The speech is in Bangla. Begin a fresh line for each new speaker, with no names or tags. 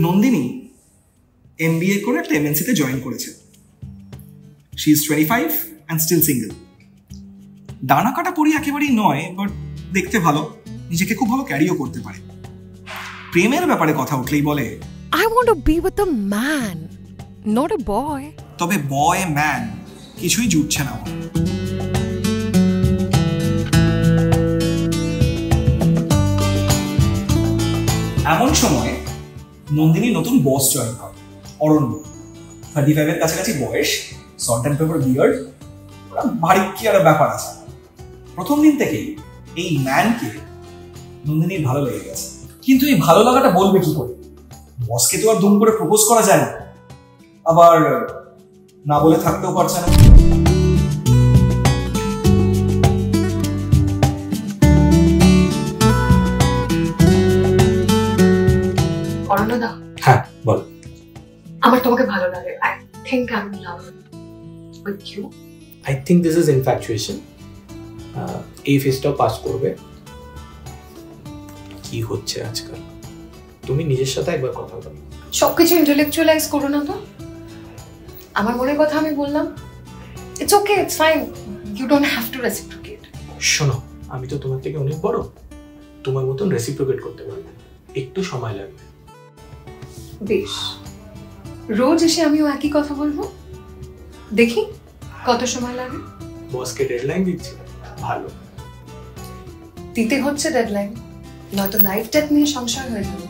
নন্দিনী MBA করে একটা MNC-তে জয়েন করেছে। She is 25 and still single. ডানা কাটা পরি একেবারেই নয়, বাট দেখতে ভালো, নিজেকে খুব ভালো ক্যারিও করতে পারে। প্রেমের ব্যাপারে কথা উঠলেই বলে
I want to be with a man, not a boy.
তবে বয় ম্যান কিছুই জুটছে না। এমন সময় নন্দিনী নতুন বস জয়েন করে, অরণ্য। 35 এর কাছাকাছি বয়স, সল্ট অ্যান্ড পেপার বিয়ার্ড, ভারী কি একটা ব্যাপার আছে। প্রথম দিন থেকেই এই ম্যানকে নন্দিনীর ভালো লেগে গেছে। কিন্তু এই ভালো লাগাটা বলবে কি করে? বসকে তো আর দুম করে প্রপোজ করা যায় না, আবার না বলে থাকতেও পারছে না।
অরণ্যদা,
হ্যাঁ বল।
আমার তোমাকে ভালো লাগে। I think I'm in love with you.
I think this is infatuation. এই ফেজটাও পাস করবে। কি হচ্ছে আজকাল? তুমি নিজের সাথে একবার কথা বলো।
সবকিছু ইন্টেলেকচুয়ালাইজ করো না তো। আমার মনের কথা আমি বললাম। It's okay, it's fine. You don't have to reciprocate.
শোনো, আমি তো তোমার থেকে অনেক বড়, তোমার মতন রেসিপ্রোকেট করতে পারবো, একটু সময় লাগবে।
বেশ, রোজ এসে আমিও একই কথা বলবো, দেখি কত সময় লাগে।
বসকে ডেডলাইন দিচ্ছি, ভালো
দিতে হচ্ছে ডেডলাইন, নয়তো লাইফ ডেথ নিয়ে সংশয় হয়ে যাবে।